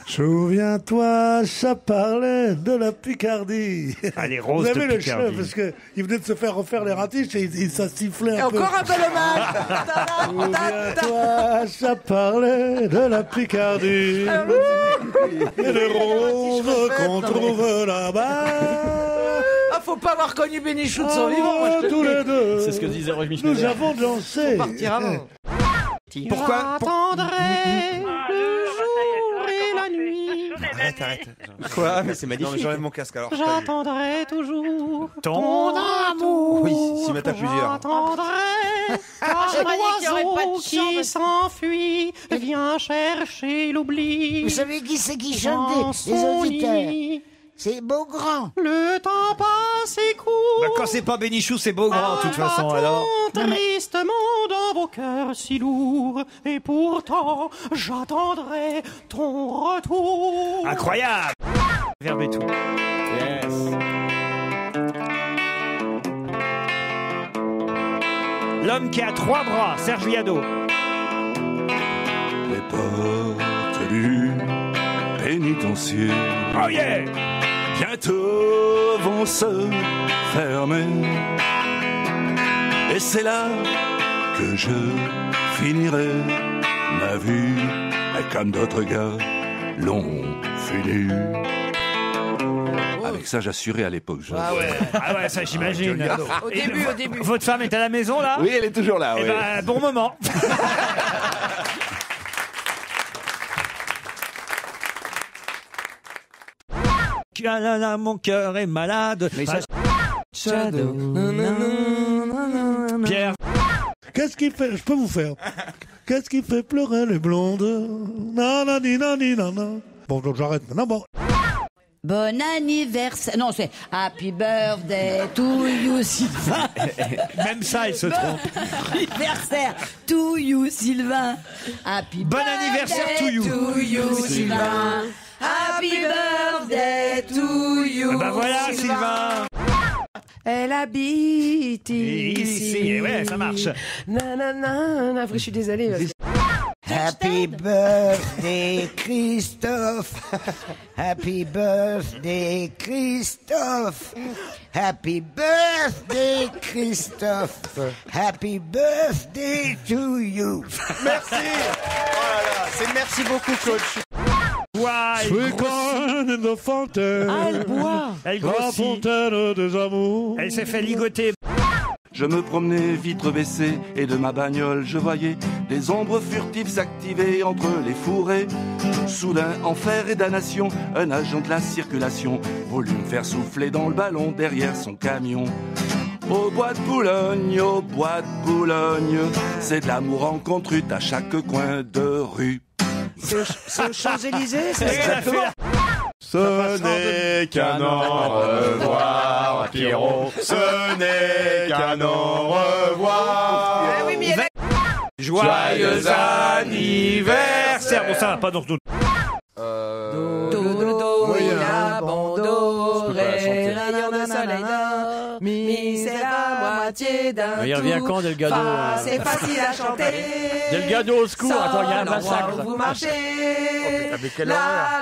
Souviens-toi, ça parlait de la Picardie. Allez, Rose Vous avez de le chef, Picardie. parce qu'il venait de se faire refaire les ratiches et ça sifflait un peu. Encore un bel hommage. Souviens-toi, ça parlait de la Picardie. Et des roses qu'on trouve là-bas. Ah, faut pas avoir connu Bénichou de son vivant. moi, je te le Tous dis. les deux, C'est ce que disait Roger nous Schneider. avons dansé. Partir avant. Pourquoi J'attendrai le jour et la nuit. Arrête. Quoi? Mais c'est Non, mais magnifique. j'enlève mon casque alors. J'attendrai toujours Ton amour. Oui, s'y mettent à plusieurs. J'attendrai je croyais qu'il y aurait pas de l'oiseau chant, qui parce- s'enfuit vient chercher l'oubli. Vous savez qui c'est qui dans chante les son auditeurs? lit. C'est Beaugrand. Le temps passe et court. Bah, quand c'est pas Bénichou, c'est Beaugrand, de toute façon, alors. Tristement dans vos cœurs si lourds, et pourtant j'attendrai ton retour. Incroyable. Verbe et tout. Yes. L'homme qui a 3 bras, Serge Liado. Les portes du pénitencier Oh yeah. bientôt vont se fermer. Et c'est là que je finirai ma vie, et comme d'autres gars l'ont fini. Avec ça, j'assurais à l'époque. Ah ouais, ça j'imagine. Au Et début. Votre femme est à la maison là? Oui, elle est toujours là. Eh oui. ben, bon moment. Mon cœur est malade. Mais ça, Shadow. Pierre. Qu'est-ce qui fait, je peux vous faire, qu'est-ce qui fait pleurer les blondes? Non, non, non, non, non. Bon, donc j'arrête maintenant, bon. Bon anniversaire. Non, c'est Happy Birthday to you, Sylvain. Même ça, il se trompe. Anniversaire to you, Sylvain. Happy Bon anniversaire to you. Sylvain. Happy birthday to you. Eh ben voilà, Sylvain. Elle habite Ici, et ouais, ça marche. Nanana. Après, je suis désolée. parce que- Happy birthday, Christophe. Happy birthday, Christophe. Happy birthday, Christophe. Happy birthday to you. Merci. Oh là là, c'est merci beaucoup, coach. Ouais, Sweet corn in the fountain. Elle boit. elle La grossit. fontaine des amours. Elle s'est fait ligoter. Je me promenais vitre baissée et de ma bagnole je voyais des ombres furtives s'activer entre les fourrés. Soudain, en fer et damnation, un agent de la circulation voulut me faire souffler dans le ballon derrière son camion. Au bois de Boulogne, c'est de l'amour en contre-ute à chaque coin de rue. C'est aux Champs-Élysées, c'est Exactement. Ce n'est qu'un au revoir, Pierrot. Ce n'est qu'un au revoir. Ah oui, mais il y avait- Joyeux anniversaire. Bon, ça va pas donc. Do, do, do, il a bon do, ré, rayon de soleil d'or, mi, c'est la moitié d'un Il revient tout. quand, Delgado Fa, c'est facile à chanter. Delgado au secours, attends, il y a un Sans l'endroit massacre. où vous marchez, mais quelle là,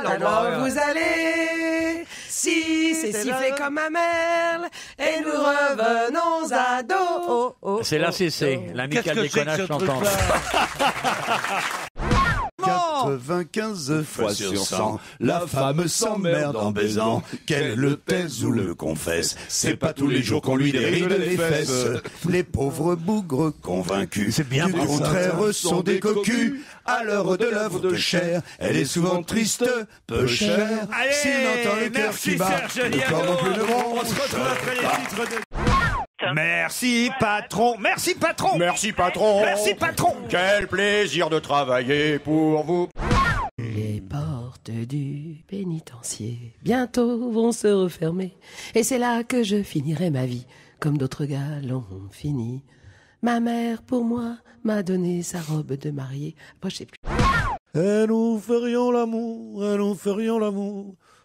horreur. l'endroit où vous allez. Si, c'est sifflé comme un merle, et nous revenons à dos. Oh, oh, C'est l'ACC, l'amicale des connards chantants. 95 fois sur 100, la femme s'emmerde en baisant. Qu'elle le taise ou le confesse, c'est pas tous les jours qu'on lui déride les fesses. Les pauvres bougres convaincus du contraire sont des cocus. À l'heure de l'œuvre de chair, elle est souvent triste, peu chère. Allez, S'il entend le cœur qui merci bat, Serge le corps non plus ne Liado. On bronche. se retrouve après les titres de... Merci patron, merci patron. Merci, patron. Merci patron. Quel plaisir de travailler pour vous. Les portes du pénitencier bientôt vont se refermer. Et c'est là que je finirai ma vie, comme d'autres gars l'ont fini. Ma mère, pour moi, m'a donné sa robe de mariée. Après, je sais plus. Et nous ferions l'amour,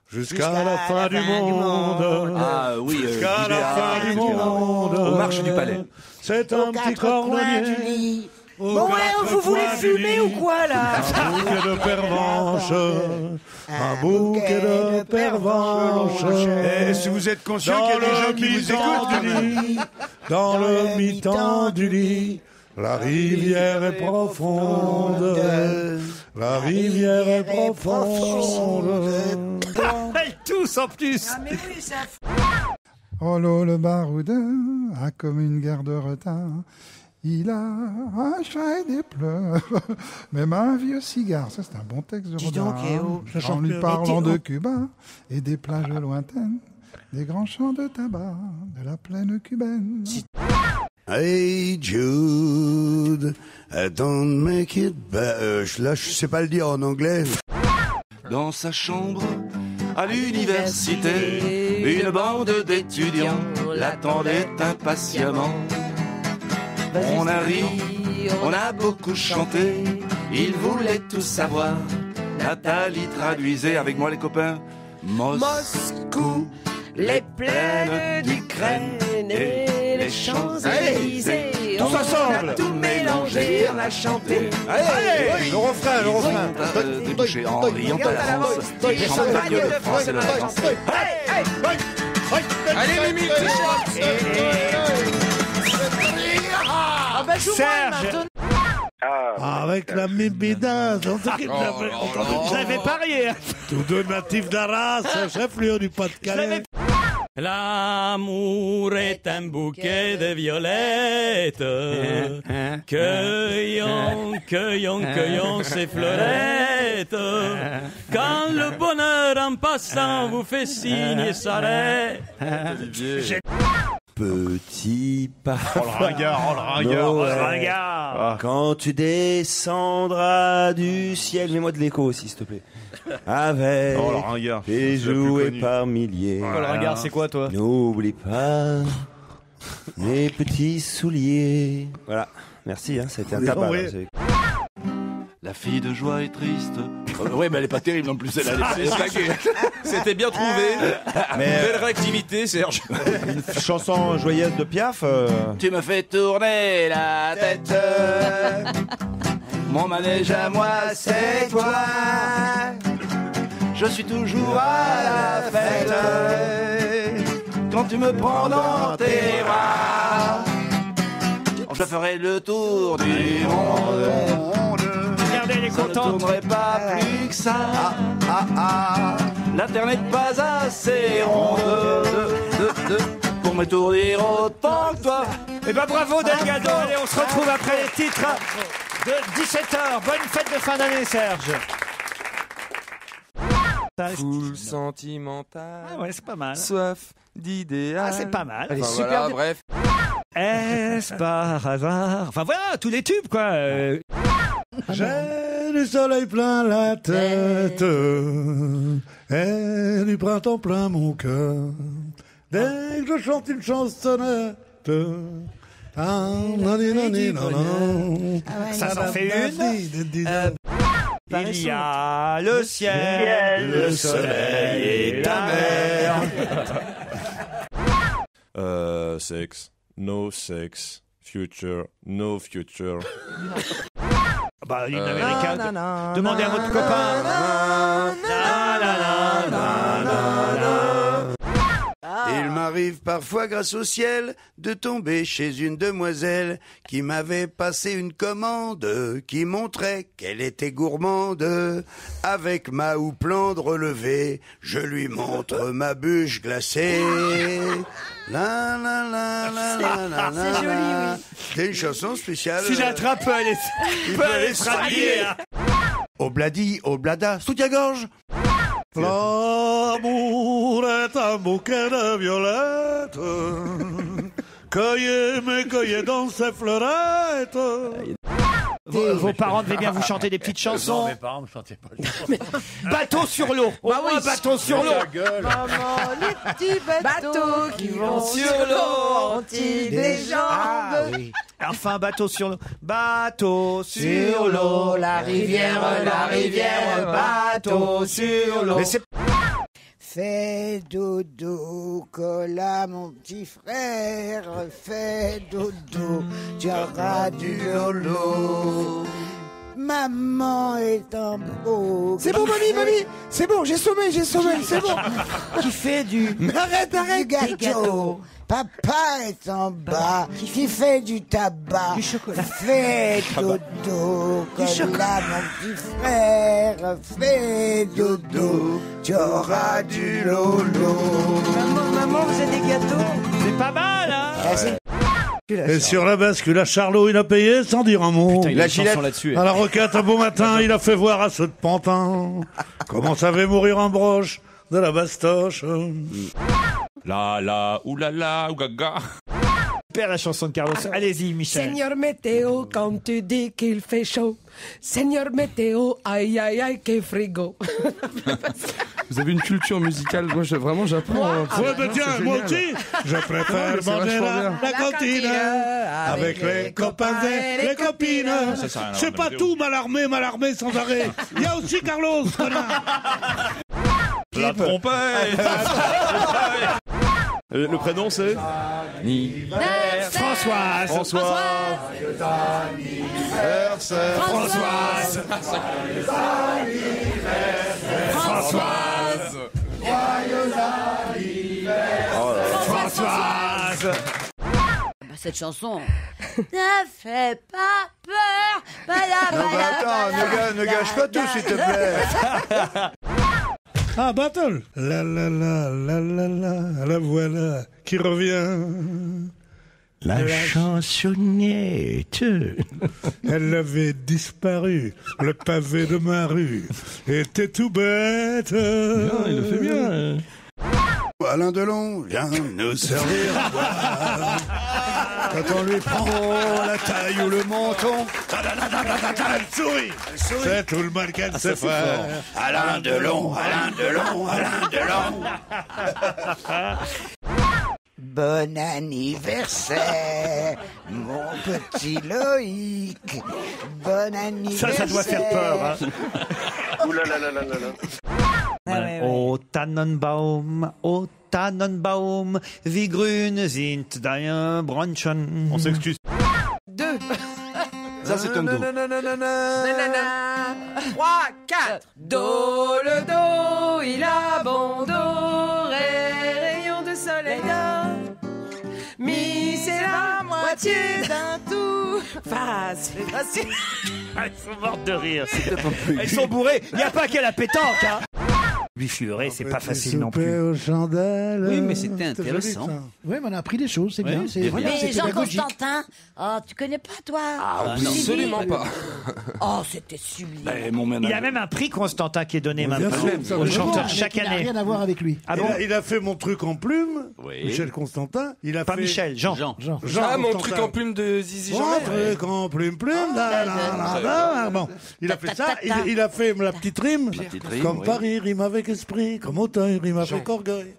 jusqu'à la fin du monde. Ah oui, Jusqu'à la fin du monde. Aux marches du palais. C'est un petit Quatre coins du cordonnier lit. Bon, ouais, vous voulez fumer ou quoi, là? Un bouquet de pervenches, un bouquet de pervenches. Et si vous êtes conscient qu'il y a des gens qui vous écoutent, dans le mi-temps du lit, la rivière est profonde. La rivière est profonde. ils tous en plus. Ah, mais oui, ça... Rollo le baroudeur a comme une guerre de retard. Il a un chat et des pleurs, même un vieux cigare. Ça, c'est un bon texte de Dis donc, Rodin. En lui parlant de Cuba et des plages lointaines, des grands champs de tabac, de la plaine cubaine. Hey Jude, don't make it bad. Là, je sais pas le dire en anglais. Dans sa chambre, à l'université, une bande d'étudiants l'attendait impatiemment. On a ri, on a beaucoup chanté, ils voulaient tout savoir. Nathalie traduisait avec moi les copains. Moscou, les plaines d'Ukraine et les Champs-Élysées. Tous ensemble. Tout mélangé, on a chanté. Allez, le refrain, le refrain. Débouché en riant à la France, champagne de France et le France. Allez, Mimi, ah bah joue-moi Serge. maintenant. Avec la mibida, J'avais parié. tous deux natifs d'Arras, chef-lieu du Pas-de-Calais. L'amour est un bouquet de violettes. Cueillons, cueillons, cueillons ces fleurettes. Quand le bonheur en passant vous fait signe et s'arrête. Petit pas. Oh le ringard. Quand tu descendras du ciel, mets-moi de l'écho aussi, s'il te plaît. Avec Oh le ringard. et joué par milliers. Oh, le regard, c'est quoi, toi? N'oublie pas mes petits souliers. Voilà, merci, hein, c'était un tabac. compris. Là, c'est- La fille de joie est triste. Ouais, mais elle est pas terrible non plus, elle a C'était bien trouvé. Belle réactivité, Serge. Une chanson joyeuse de Piaf. Tu me fais tourner la tête. Mon manège à moi, c'est toi. Je suis toujours à la fête. Quand tu me prends dans tes bras, je ferai le tour du monde. Regardez, elle est Ça ne contente. tournerait pas plus que ça. La terre n'est pas assez ronde pour m'étourdir autant que toi. Eh ben bravo Delgado. Allez, on se retrouve après les titres de 17h. Bonne fête de fin d'année, Serge. Foule sentimentale. Ah ouais, c'est pas mal. Soif d'idéal. Ah, c'est pas mal. Enfin, voilà, bref. Est-ce par hasard? Enfin voilà, tous les tubes quoi. J'ai du soleil plein la tête et du printemps plein mon cœur. Dès que je chante une chansonnette, Ça s'en fait une. Il y a le ciel, le soleil et la mer. Sex, no sex, future, no future. Bah, une américaine. Demandez à votre copain. Il m'arrive parfois, grâce au ciel, de tomber chez une demoiselle qui m'avait passé une commande, qui montrait qu'elle était gourmande. Avec ma houppelande relevée, je lui montre ma bûche glacée. La la la la la la la. C'est joli, oui. C'est une chanson spéciale. Si j'attrape, peut aller se rhabiller. Obladi, oblada, soutien-gorge. L'amour est un bouquet de violettes. Cueillez, mais cueillez dans ces fleurettes. Vos parents devaient bien vous chanter des petites chansons. Mes parents me chantaient pas. Bateau sur l'eau. Au moins, bateau sur l'eau. Maman, les petits bateaux qui vont sur l'eau ont-ils des jambes? Enfin, bateau sur l'eau. Bateau sur l'eau. la rivière, bateau sur l'eau. Mais c'est Fais dodo, cola mon petit frère. Fais dodo, tu auras du lolo. Maman est en beau. C'est bon, mamie, c'est bon, j'ai sommé, c'est bon. Qui fait du. Arrête, gâteau. Papa est en bas, qui fait du tabac. Du chocolat. Fais dodo, cola mon petit frère. Fais dodo, tu auras du lolo. Maman, vous avez des gâteaux? C'est pas mal, hein? Et sur la bascule, à Charlot, il a payé sans dire un mot. Putain, il a une chanson là-dessus. À la requête, un beau matin, il a fait voir à ceux de Pantin comment savait mourir un broche de la bastoche. La, oulala, ougaga. Super la chanson de Carlos. Allez-y, Michel. Seigneur météo, quand tu dis qu'il fait chaud. Seigneur météo, aïe aïe aïe, que frigo. Vous avez une culture musicale, moi vraiment j'apprends. Ouais, bah tiens, moi aussi, je préfère manger la cantine avec les copains et les copines. C'est pas tout, Malarmé sans arrêt. Il y a aussi Carlos, connard. La trompette. Le prénom c'est Françoise. Françoise. Françoise. Cette chanson. Ne fais pas peur. Non, mais attends, ne gâche pas tout, s'il te plaît. Ah, Battle. La voilà qui revient. La chansonnette. Elle avait disparu. Le pavé de ma rue était tout bête. Non, il le fait bien. Alain Delon vient nous servir à boire. Quand on lui prend la taille ou le menton, Elle sourit. C'est tout le mal qu'elle sait faire. Alain Delon. Bon anniversaire, mon petit Loïc. Bon anniversaire. Ça doit faire peur, hein. Ouh là là là là là. O Tannenbaum, wie grün sind deine Branchen. On s'excuse. 2. Ça c'est un do. 3, 4. Do, le do, il a bon do, ré, rayon de soleil d'or. Mi, c'est la moitié d'un tout. Face, c'est facile. Elles sont mortes de rire. Elles sont bourrées. Il n'y a pas qu'à la pétanque, hein. Bifuré, c'est pas facile non plus. Aux chandelles. Oui, mais c'était intéressant. Oui, mais on a appris des choses, c'est bien. C'est Mais c'est Jean pédagogique. Constantin, oh, tu connais pas toi? Ah, non, absolument pas. Oh, c'était sublime. Il y a même un prix Constantin qui est donné Bien maintenant sûr, aux ça, chanteurs Mais chaque qui n'a année. rien à voir avec lui. Ah bon? Il a fait mon truc en plume. Oui. Michel Constantin. Il a Pas fait Michel, Jean. Ah, mon truc en plume de Zizi Mon Jean-Mer. truc en plume. Bon, il a fait ça. Il a fait la petite rime. Comme Paris rime avec esprit. Comme Auteuil rime avec orgueil.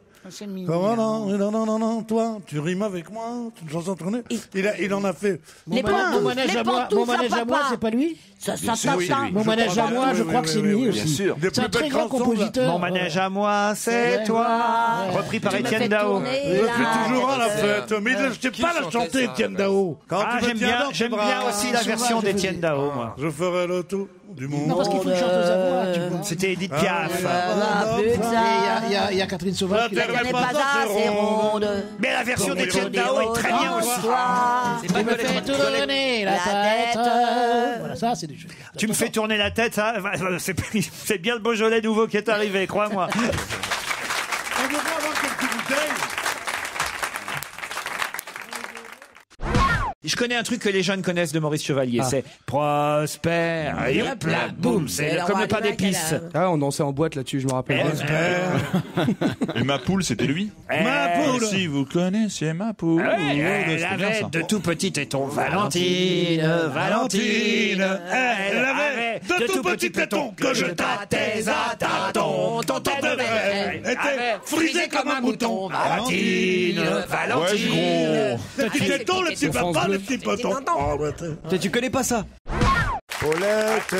Comment non, toi, tu rimes avec moi, c'est une chanson tournée. Il en a fait. Les Mon manège à moi, c'est pas lui? Ça, Mon manège à moi, je crois que c'est lui aussi. C'est un très grand compositeur. Mon manège à moi, c'est toi. Repris par Étienne Dao. Je suis toujours à la fête, mais je ne sais pas la chanter, Étienne Dao. Ah, j'aime bien aussi la version d'Étienne Dao, moi. Je ferai le tour du monde. Non, parce qu'il faut une chanteuse à voix, tu vois. C'était Edith Piaf. Il y a Catherine Sauvage qui l'a Elle n'est pas assez ronde. Mais la version d'Étienne Dao est très bien aussi. C'est pas me fait tourner la tête. Voilà, ça, c'est des choses. Tu me fais tourner la tête, ça. C'est bien le Beaujolais nouveau qui est arrivé, crois-moi. On devrait avoir quelques bouteilles. Je connais un truc que les jeunes connaissent de Maurice Chevalier, c'est Prosper, et hop là, boum, c'est comme le pain d'épices. Ah, on dansait en boîte là-dessus, je me rappelle. Et ma poule, c'était lui. Ma poule. Si vous connaissiez ma poule. Elle avait de tout petits tétons. Valentine. Elle avait de tout petits tétons que je tâtais à tâtons. Ton tête de verre était frisée comme un mouton. Valentine. Les petits tétons, les petits papas, les petits potons. Tu connais pas ça? Paulette,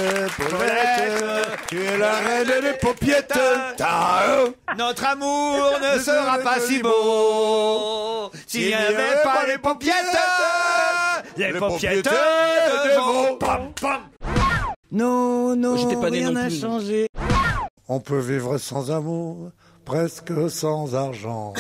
tu es la reine des paupiettes. notre amour ne sera pas si beau s'il n'y avait pas les paupiettes de veau. Pam, pam. Non, non, J'étais pas né rien non n'a plus. changé. On peut vivre sans amour, presque sans argent.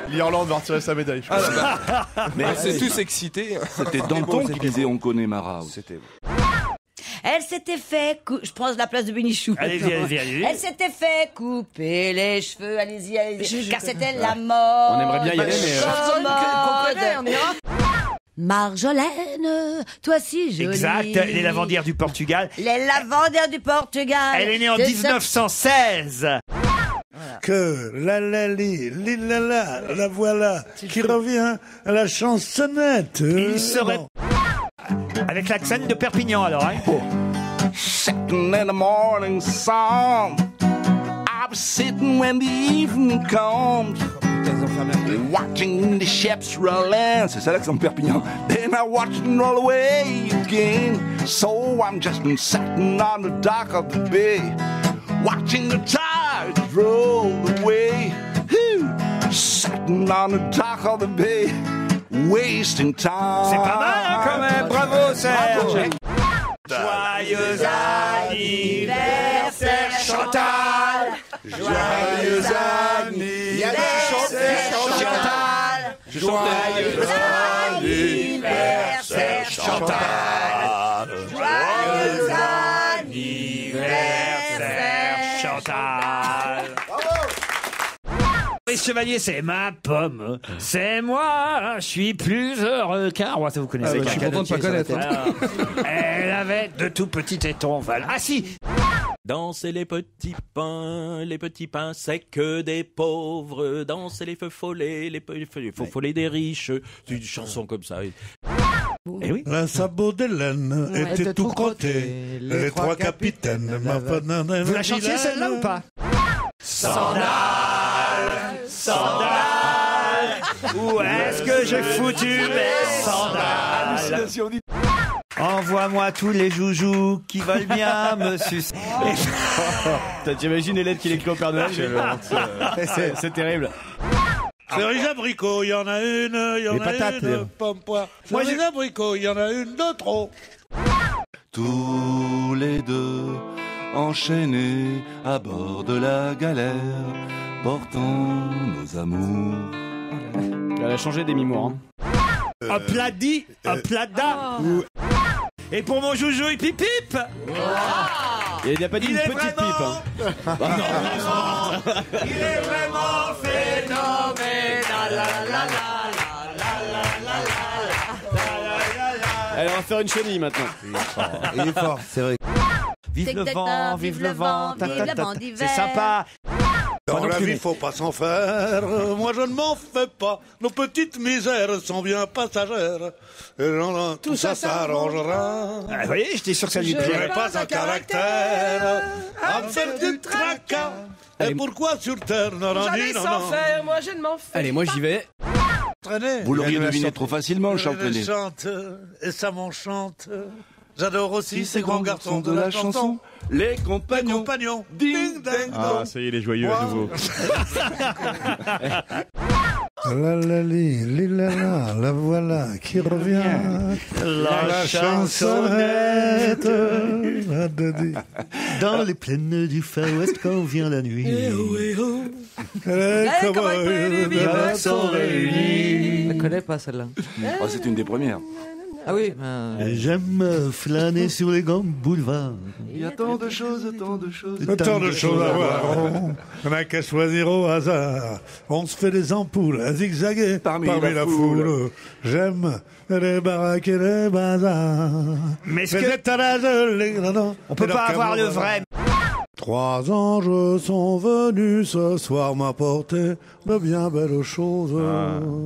L'Irlande va retirer sa médaille. Mais c'est tous excités. C'était Danton qui disait on connaît Marat. Elle s'était fait je prends la place de Bénichou. Allez-y. Elle s'était fait couper les cheveux, allez-y, car c'était la mort. On aimerait bien y aller, mais... On ira. Marjolaine, toi si jolie. Exact, les lavandières du Portugal. Les lavandières du Portugal. Elle est née en 1916. Que la voilà qui revient à la chansonnette. Il serait... Avec l'accent de Perpignan, alors, hein. Sitting in the morning sun, I was sitting when the evening comes, watching the ships roll in. C'est ça l'accent de Perpignan. Then I watch them roll away again. So I'm just sitting on the dock of the bay, watching the tides roll away. Sitting on the dock of the bay, wasting time. C'est pas mal, hein, quand même. Bravo, Serge. Joyeux anniversaire, Chantal. Joyeux anniversaire, Chantal. Joyeux anniversaire, Chantal. Joyeux anniversaire, Chantal. Les chevaliers, c'est ma pomme, c'est moi, je suis plus heureux qu'un roi. Ça, vous connaissez. Je suis content de pas connaître. Elle avait de tout petits tétons. Voilà. Ah si. Dansez les petits pains, c'est que des pauvres. Dansez les feux follets, les feux follets des riches. C'est une chanson comme ça. Eh oui. La sabot d'Hélène était tout crotté. Les trois capitaines. Vous la chantiez celle-là ou pas? Sandales, où est-ce que j'ai foutu mes sandales? Envoie-moi tous les joujoux qui veulent bien me sucer. T'imagines les lettres qu'il écrit au Père Noël? C'est terrible. Cerise abricot, il y en a une, il y en a une, pomme poire. Cerise abricot, il y en a une de trop. Tous les deux enchaînés à bord de la galère, portant nos amours. Elle a changé des mimoires. Hop là dit, hop là da. Et pour mon joujou, il pip pip. Il n'a pas dit une petite pipe. Il est vraiment phénoménal. Allez, on va faire une chenille maintenant. Il est fort, c'est vrai. Vive le vent, vive le vent, d'hiver. c'est sympa. Dans la vie, faut pas s'en faire. Moi, je ne m'en fais pas. Nos petites misères sont bien passagères. Et tout ça s'arrangera. Ah, vous voyez, j'étais sûr que ça lui Je plairait. n'ai pas un caractère à me faire du tracas. Et pourquoi sur terre? Non, non, Jamais non, sans non. faire, moi je ne m'en fais. Allez, moi j'y vais. Vous l'auriez deviné trop facilement, Charles Trenet. Chante, et ça m'enchante. J'adore aussi ces grands garçons de la chanson. Les compagnons. Ding, ding, Ah, ça y est, il est joyeux à nouveau. La voilà qui revient. La chansonnette. Dans les plaines du Far West quand vient la nuit. Les cowboys de sont réunis. Je la connais pas celle-là. Oh, c'est une des premières. Ah oui. J'aime flâner sur les grands boulevards. Il y a tant de choses, tant de choses. Tant de choses à voir. On n'a qu'à choisir au hasard. On se fait des ampoules à zigzaguer parmi la foule. J'aime les baraques et les bazars. Mais est-ce Les que- étalages, les gradins. On peut Et leur pas avoir le camoufle. vrai. 3 anges sont venus ce soir m'apporter de bien belles choses.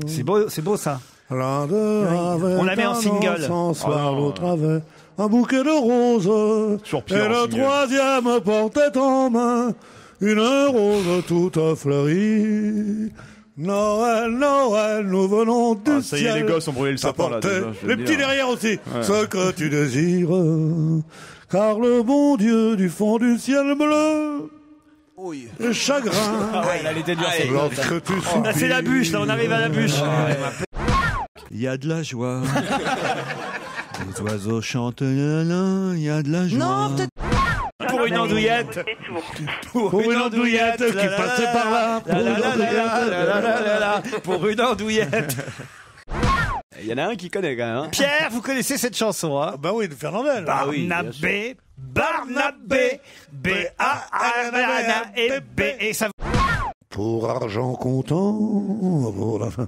C'est beau ça. L'un d'eux avait On la met en un single. an, ce soir, Oh non. l'autre avait un bouquet de roses. Pire Et en le single. troisième portait en main une rose toute fleurie. Noël, Noël, nous venons du Ah, ça y est, ciel. les gosses ont brûlé le sapin, là, t'apporter déjà, je veux les dire. petits derrière aussi. Ouais. Ce que tu désires. Car le bon Dieu du fond du ciel bleu. Le chagrin. Ah ouais, elle était dure, celle-là. Lorsque tu Ah, c'est la bûche, là, on arrive à la bûche. Il y a de la joie. Les oiseaux chantent, il y a de la joie. Non, peut-être. Pour une andouillette. Pour une andouillette qui passait par là. Pour une andouillette. Il y en a un qui connaît quand même. Hein. Pierre, vous connaissez cette chanson, hein? Bah oui, de Fernandel. Barnabé, Barnabé, B-A-R-N-A-B, et ça... Pour argent comptant, pour la fin.